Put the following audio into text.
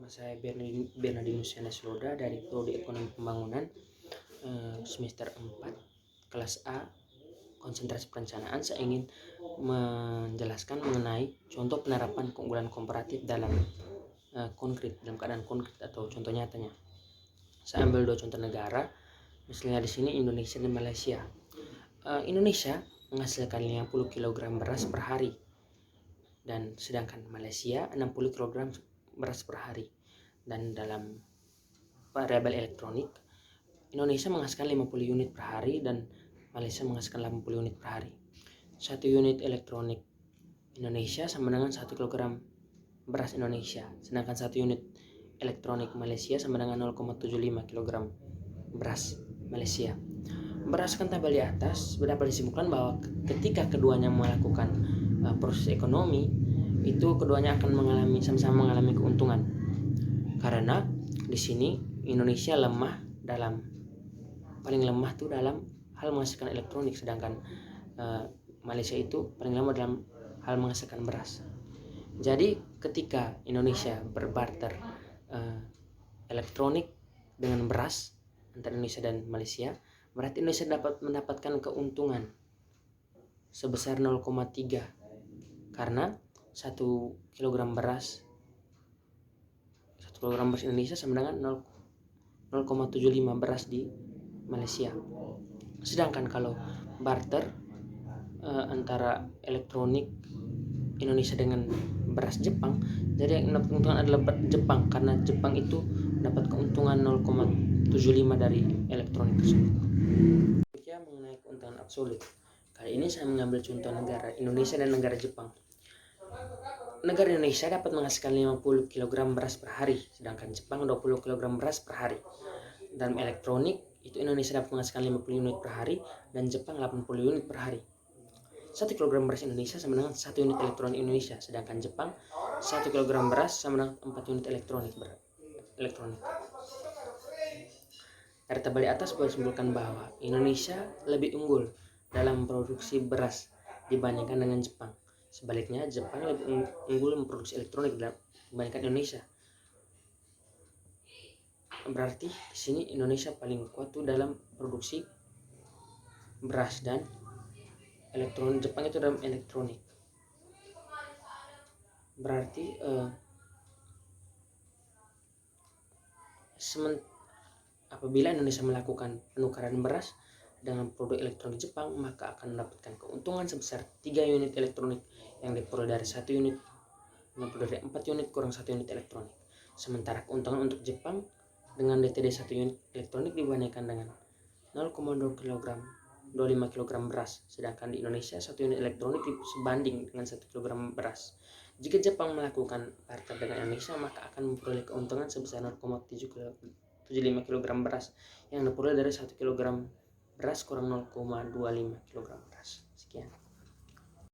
Saya Bernardinus Loda dari Prodi Ekonomi Pembangunan semester 4 kelas A konsentrasi perencanaan. Saya ingin menjelaskan mengenai contoh penerapan keunggulan komparatif dalam dalam keadaan konkret atau contoh nyatanya. Saya ambil 2 contoh negara, misalnya di sini Indonesia dan Malaysia. Indonesia menghasilkan 50 kg beras per hari, dan sedangkan Malaysia 60 kg beras per hari. Dan dalam variabel elektronik, Indonesia menghasilkan 50 unit per hari dan Malaysia menghasilkan 80 unit per hari. 1 unit elektronik Indonesia sama dengan 1 kg beras Indonesia, sedangkan 1 unit elektronik Malaysia sama dengan 0,75 kg beras Malaysia. Berdasarkan tabel di atas, dapat disimpulkan bahwa ketika keduanya melakukan proses ekonomi, itu keduanya akan sama-sama mengalami keuntungan. Karena di sini Indonesia paling lemah tuh dalam hal menghasilkan elektronik, sedangkan Malaysia itu paling lemah dalam hal menghasilkan beras. Jadi ketika Indonesia berbarter elektronik dengan beras antara Indonesia dan Malaysia, berarti Indonesia dapat mendapatkan keuntungan sebesar 0,3, karena 1 kg beras Indonesia sama dengan 0,75 beras di Malaysia. Sedangkan kalau barter antara elektronik Indonesia dengan beras Jepang, jadi yang mendapat keuntungan adalah Jepang, karena Jepang itu dapat keuntungan 0,75 dari elektronik tersebut. Mengenai keuntungan absolut, kali ini saya mengambil contoh negara Indonesia dan negara Jepang. Negara Indonesia dapat menghasilkan 50 kg beras per hari, sedangkan Jepang 20 kg beras per hari. Dalam elektronik, itu Indonesia dapat menghasilkan 50 unit per hari dan Jepang 80 unit per hari. 1 kg beras Indonesia sama dengan 1 unit elektronik Indonesia, sedangkan Jepang 1 kg beras sama dengan 4 unit elektronik. Dari tabel di atas boleh disimpulkan bahwa Indonesia lebih unggul dalam produksi beras dibandingkan dengan Jepang. Sebaliknya, Jepang lebih unggul memproduksi elektronik dibandingkan Indonesia. Berarti di sini Indonesia paling kuat tuh dalam produksi beras dan elektronik, Jepang itu dalam elektronik. Berarti apabila Indonesia melakukan penukaran beras dengan produk elektronik Jepang, maka akan mendapatkan keuntungan sebesar 3 unit elektronik yang diperoleh dari 1 unit, dari 4 unit kurang 1 unit elektronik. Sementara keuntungan untuk Jepang dengan DTD 1 unit elektronik dibandingkan dengan 0,25 kg beras, sedangkan di Indonesia 1 unit elektronik sebanding dengan 1 kg beras. Jika Jepang melakukan barter dengan Indonesia, maka akan memperoleh keuntungan sebesar 0,75 kg beras yang diperoleh dari 1 kg beras kurang 0,25 kg beras. Sekian.